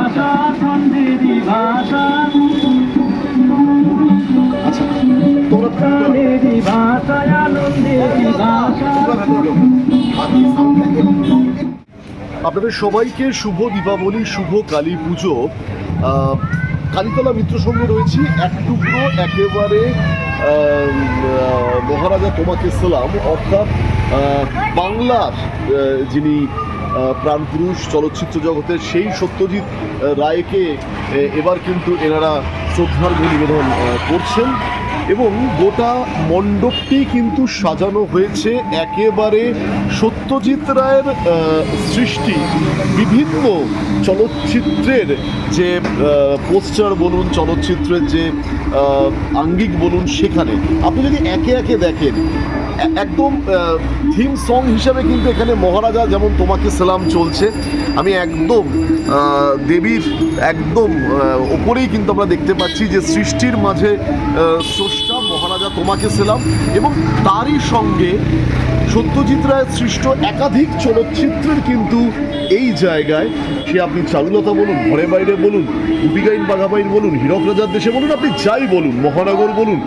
আচ্ছা, আপনাদের সবাইকে শুভ দীপাবলি, শুভ কালী পুজো। কালীতলা মিত্র সঙ্গে রয়েছি, এক টুকরো একেবারে মহারাজা তোমাকে সালাম, অর্থাৎ বাংলার যিনি প্রাণপুরুষ চলচ্চিত্র জগতের সেই সত্যজিৎ রায়কে এবার কিন্তু এনারা শ্রদ্ধার্ঘ্য নিবেদন করছেন এবং গোটা মণ্ডপটি কিন্তু সাজানো হয়েছে একেবারে সত্যজিৎ রায়ের সৃষ্টি বিভিন্ন চলচ্চিত্রের যে পোস্টার বলুন, চলচ্চিত্রের যে আঙ্গিক বলুন, সেখানে আপনি যদি একে একে দেখেন একদম থিম সং হিসাবে কিন্তু এখানে মহারাজা যেমন তোমাকে সালাম চলছে। আমি একদম দেবীর একদম ওপরেই কিন্তু আমরা দেখতে পাচ্ছি যে সৃষ্টির মাঝে স্রষ্টা মহারাজা তোমাকে সালাম এবং তারই সঙ্গে সত্যজিৎ রায়ের সৃষ্ট একাধিক চলচ্চিত্রের কিন্তু এই জায়গায়, সে আপনি চারুলতা বলুন, ঘরে বাইরে বলুন, গুপিগাইন বাঘাবাইন বলুন, হীরক রাজার দেশে বলুন, আপনি যাই বলুন, মহানগর বলুন,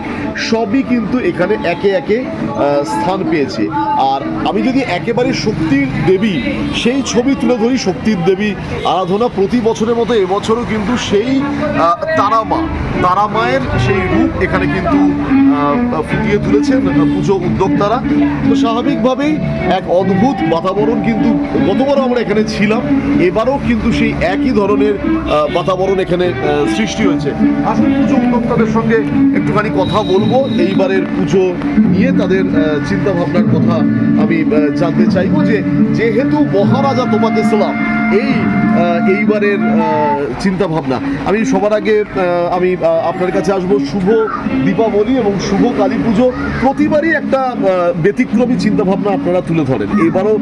সবই কিন্তু এখানে একে একে স্থান পেয়েছে। আর আমি যদি একেবারে শক্তির দেবী সেই ছবি তুলে ধরি, শক্তির দেবী আরাধনা প্রতি বছরের মতো এবছরও কিন্তু সেই তারা মায়ের সেই রূপ এখানে কিন্তু ফুটিয়ে তুলেছেন পুজো উদ্যোক্তারা। তো স্বাভাবিকভাবেই এক অদ্ভুত বাতাবরণ কিন্তু গতবারও আমরা এখানে ছিলাম, এবারও কিন্তু সেই একই ধরনের বাতাবরণ এখানে সৃষ্টি হয়েছে। আসলে পুজো উদ্যোক্তাদের সঙ্গে একটুখানি কথা বলবো, এইবারের পুজো নিয়ে তাদের চিন্তা ভাবনার কথা আমি জানতে চাইবো। যে যেহেতু মহারাজা তোমাকে সালাম এইবারের চিন্তা ভাবনা, আমি সবার আগে আমি আপনার কাছে আসবো। শুভ দীপাবলি এবং শুভ কালী পুজো প্রতিবারই একটা ব্যতিক্রমী চিন্তা ভাবনা আপনারা তুলে ধরেন, এবারও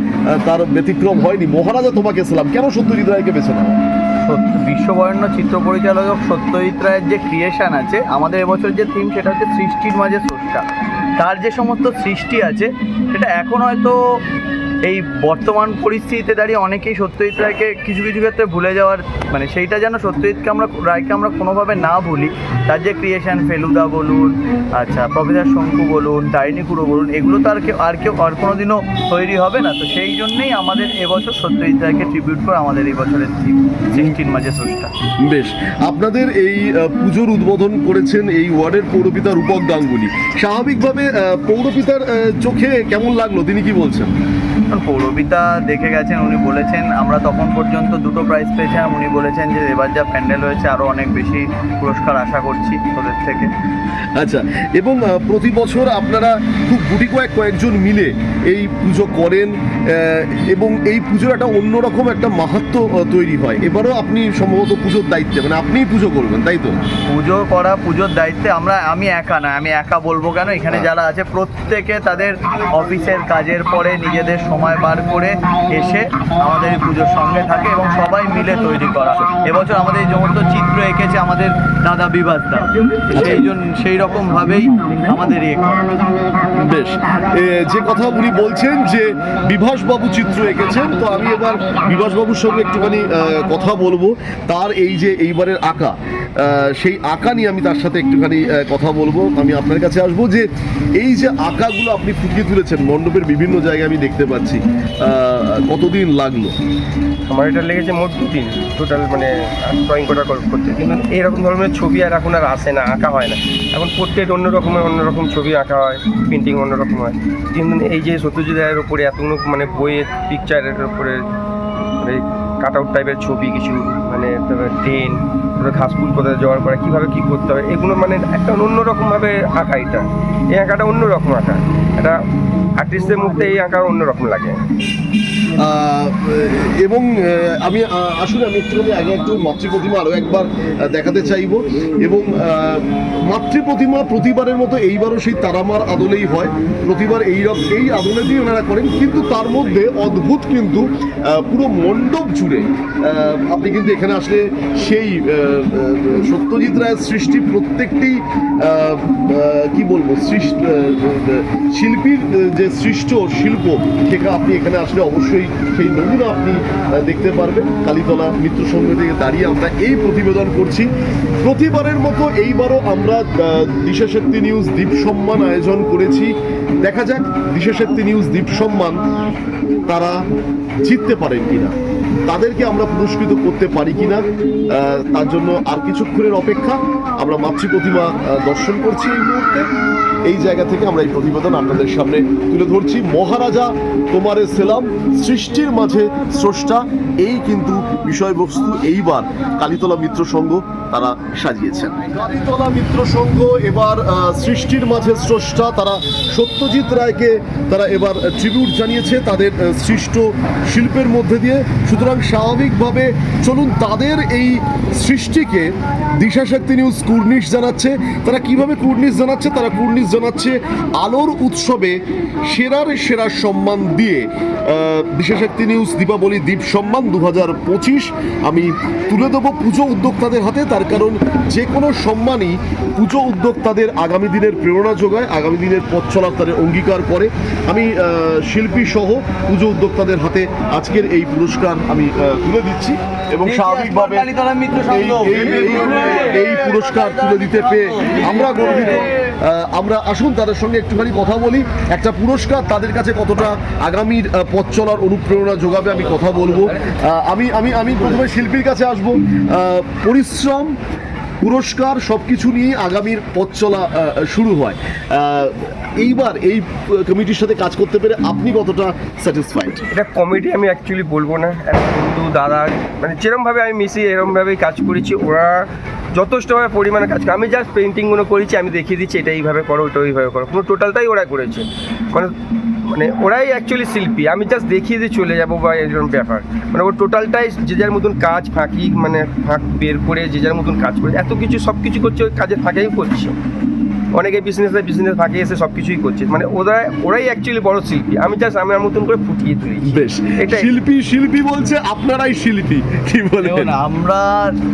তার ব্যতিক্রম হয়নি। মহারাজা তোমাকে সালাম কেন সত্যজিৎ রায়কে বেছে নেওয়া? বিশ্ববরেণ্য চিত্র পরিচালক সত্যজিৎ রায়ের যে ক্রিয়েশন আছে, আমাদের এবছর যে থিম সেটা হচ্ছে সৃষ্টির মাঝে স্রষ্টা। তার যে সমস্ত সৃষ্টি আছে সেটা এখন হয়তো এই বর্তমান পরিস্থিতিতে দাঁড়িয়ে অনেকেই সত্যজিৎ রায়কে কিছু কিছু ক্ষেত্রে ভুলে যাওয়ার, মানে সেইটা যেন সত্যজিৎ রায়কে আমরা কোনোভাবে না ভুলি। তার যে ক্রিয়েশন, ফেলুদা বলুন, আচ্ছা প্রফেসর শঙ্কু বলুন, তারিণী খুড়ো বলুন, এগুলো তো আর কোনো দিনও তৈরি হবে না। তো সেই জন্যেই আমাদের এবছর সত্যজিৎ রায়কে ট্রিবিউট করে আমাদের এই বছরের থিম সৃষ্টির মাঝে স্রষ্টা। বেশ, আপনাদের এই পুজোর উদ্বোধন করেছেন এই ওয়ার্ডের পৌরপিতা রূপক গাঙ্গুলি। স্বাভাবিকভাবে পৌরপিতার চোখে কেমন লাগলো, তিনি কি বলছেন? পৌরপিতা দেখে গেছেন, উনি বলেছেন আমরা তখন পর্যন্ত 2টো প্রাইজ পেয়েছিলাম। উনি বলেছেন যে এবার যা প্যান্ডেল হয়েছে আরও অনেক বেশি পুরস্কার আশা করছি তোদের থেকে। আচ্ছা, এবং প্রতি বছর আপনারা খুব কয়েকজন মিলে এই পুজো করেন এবং এই পুজোর একটা অন্যরকম একটা মাহাত্ম্য তৈরি হয়। এবারও আপনি সম্ভবত পুজোর দায়িত্বে, মানে আপনিই পুজো করবেন, তাই তো? পুজোর দায়িত্বে আমি একা বলবো কেন, এখানে যারা আছে প্রত্যেকে তাদের অফিসের কাজের পরে নিজেদের সময় বার করে এসে আমাদের এই পুজোর সঙ্গে থাকে এবং সবাই মিলে তৈরি করা। এবছর আমাদের এই সমস্ত চিত্র এঁকেছে আমাদের দাদা বিভাসদা, সেই রকমভাবেই আমাদের বেশ, যে কথা উনি বলছেন যে বিভাসবাবু চিত্র এঁকেছেন, তো আমি এবার বিভাসবাবুর সঙ্গে একটুখানি কথা বলবো। তার এই যে এইবারের আঁকা, সেই আঁকা নিয়ে আমি তার সাথে একটুখানি কথা বলবো। আমি আপনার কাছে আসবো যে এই যে আঁকাগুলো আপনি ফুটিয়ে তুলেছেন মণ্ডপের বিভিন্ন জায়গায় আমি দেখতে পাচ্ছি, কতদিন লাগলো? আমার এটা লেগেছে মোট 2 দিন টোটাল, মানে ড্রয়িং করতে। কিন্তু এইরকম ধরনের ছবি আর এখন আর আসে না, আঁকা হয় না। এখন প্রত্যেক অন্যরকম ছবি আঁকা হয়, পেন্টিং অন্যরকম হয়। কিন্তু এই যে সত্যজিৎ রায়ের ওপরে এতগুলো মানে বইয়ের পিকচারের ওপরে মানে কাট আউট টাইপের ছবি, কিছু মানে ট্রেন, ঘাস ফুল কোথায় জোগাড় করা, কীভাবে কী করতে হবে, এগুলো মানে একটা অন্যরকমভাবে আঁকা। এই আঁকাটা অন্যরকম আঁকা, এটা আর্টিস্টের মধ্যে এই আঁকা অন্যরকম লাগে। এবং আমি একটুখানি আগে একটু মাতৃপ্রতিমা আরও একবার দেখাতে চাইব। এবং মাতৃপ্রতিমা প্রতিবারের মতো এইবারও সেই তারামার আদলেই হয়, প্রতিবার এই আদলেতেই ওনারা করেন। কিন্তু তার মধ্যে অদ্ভুত কিন্তু পুরো মণ্ডপ জুড়ে আপনি কিন্তু এখানে আসলে সেই সত্যজিৎ রায়ের সৃষ্টি প্রত্যেকটি কি বলবো শিল্পীর যে যে সৃষ্ট শিল্প সেটা আপনি এখানে আসলে অবশ্যই সেই নমুনা আপনি দেখতে পারবেন। কালীতলা মিত্র সংঘ থেকে দাঁড়িয়ে আমরা এই প্রতিবেদন করছি। প্রতিবারের মতো এইবারও আমরা দিশাশক্তি নিউজ দ্বীপ সম্মান আয়োজন করেছি। দেখা যাক দিশাশক্তি নিউজ দ্বীপ সম্মান তারা জিততে পারেন কিনা, তাদেরকে আমরা পুরস্কৃত করতে পারি কিনা, তার জন্য আর কিছুক্ষণের অপেক্ষা। আমরা মাতৃ প্রতিমা দর্শন করছি এই মুহূর্তে। এই জায়গা থেকে আমরা এই প্রতিবেদন আপনাদের সামনে তুলে ধরছি। মহারাজা তোমারে সেলাম, সৃষ্টির মাঝে স্রষ্টা, এই কিন্তু বিষয়বস্তু এইবার কালীতলা মিত্র সংঘ তারা সাজিয়েছেন। কালীতলা মিত্র সংঘ এবার সৃষ্টির মাঝে স্রষ্টা, তারা সত্যজিৎ রায়কে তারা এবার ট্রিবিউট জানিয়েছে তাদের সৃষ্ট শিল্পের মধ্যে দিয়ে। সুতরাং স্বাভাবিকভাবে চলুন তাদের এই সৃষ্টিকে দিশাশক্তি নিউজ কুর্নিশ জানাচ্ছে। তারা কিভাবে কুর্নিশ জানাচ্ছে? তারা কুর্নিশ জানাচ্ছে আলোর উৎসবে সেরার সেরা সম্মান দিয়ে দিশাশক্তি নিউজ দীপাবলি দ্বীপ সম্মান 2025 আমি তুলে দেবো পুজো উদ্যোক্তাদের হাতে। তার কারণ যে কোনো সম্মানই পুজো উদ্যোক্তাদের আগামী দিনের প্রেরণা যোগায়, আগামী দিনের পথ চলার তাদের অঙ্গীকার করে। আমি শিল্পী সহ পুজো উদ্যোক্তাদের হাতে আজকের এই পুরস্কার আমি তুলে দিচ্ছি এবং স্বাভাবিকভাবে এই পুরস্কার তুলে দিতে পেয়ে আমরা গর্বিত। আমরা আসুন তাদের সঙ্গে একটুখানি কথা বলি। একটা পুরস্কার তাদের কাছে কতটা আগামীর পথ চলার অনুপ্রেরণা যোগাবে আমি কথা বলবো। আমি আমি আমি প্রথমে শিল্পীর কাছে আসবো। পরিশ্রম, পুরস্কার সব কিছু নিয়ে আগামীর পথ চলা শুরু হয়। এইবার এই কমিটির সাথে কাজ করতে পেরে আপনি কতটা স্যাটিসফাইড? এটা কমিটি আমি অ্যাকচুয়ালি বলবো না, একটা বন্ধু দাদা মানে যেরমভাবে আমি মিশি এরমভাবেই কাজ করেছি। ওরা যথেষ্টভাবে পরিমাণে কাজ করে। আমি জাস্ট পেন্টিংগুলো করেছি, আমি দেখিয়ে দিচ্ছি এটা এইভাবে করো, ওটা ওইভাবে করো। পুরো টোটালটাই ওরা করেছে। মানে ওরাই অ্যাকচুয়ালি শিল্পী, আমি জাস্ট দেখিয়ে দিয়ে চলে যাবো বা এরকম ব্যাপার। মানে ও টোটালটাই যে যার মতন কাজ ফাঁকি মানে ফাঁক বের করে যে যার মতন কাজ করে এত কিছু সব কিছু করছে, ওই কাজের ফাঁকেই করছে। অনেকে বিজনেস ফাঁকে এসে সব কিছুই করছে। মানে ওরাই অ্যাকচুয়ালি বড় শিল্পী, আমি জাস্ট আমার মতন করে ফুটিয়ে তুলেছি। বেশ, শিল্পী বলছে আপনারাই শিল্পী, কি বলেন? আমরা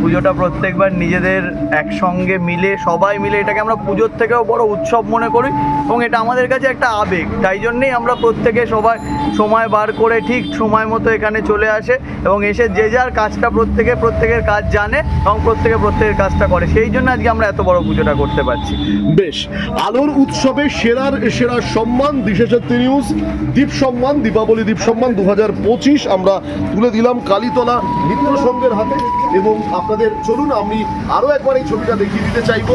পুজোটা প্রত্যেকবার নিজেদের একসঙ্গে মিলে সবাই মিলে এটাকে আমরা পুজোর থেকেও বড় উৎসব মনে করি এবং এটা আমাদের কাছে একটা আবেগ। তাই জন্যেই আমরা প্রত্যেকে সবাই সময় বার করে ঠিক সময় মতো এখানে চলে আসে এবং এসে যে যার কাজটা প্রত্যেকের কাজ জানে এবং প্রত্যেকের কাজটা করে। সেই জন্য আজকে আমরা এত বড় পুজোটা করতে পারছি। বেশ, আলোর উৎসবে সেরার সেরা সম্মান দিশাশক্তি নিউজ দ্বীপ সম্মান, দীপাবলি দ্বীপ সম্মান 2025 আমরা তুলে দিলাম কালীতলা মিত্র সংঘের হাতে। এবং আপনাদের চলুন আমি আরও একবার এই ছবিটা দেখিয়ে দিতে চাইব।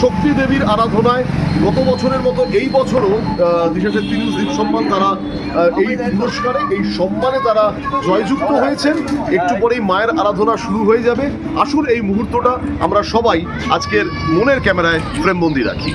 শক্তি দেবীর আরাধনায় গত বছরের মতো এই বছরও দিশাশক্তি নিউজ দ্বীপ সম্মান তারা এই পুরস্কারে এই সম্মানে তারা জয়যুক্ত হয়েছেন। একটু পরেই মায়ের আরাধনা শুরু হয়ে যাবে। আসুন এই মুহূর্তটা আমরা সবাই আজকের মনের ক্যামেরায় ফ্রেমবন্দি রাখি।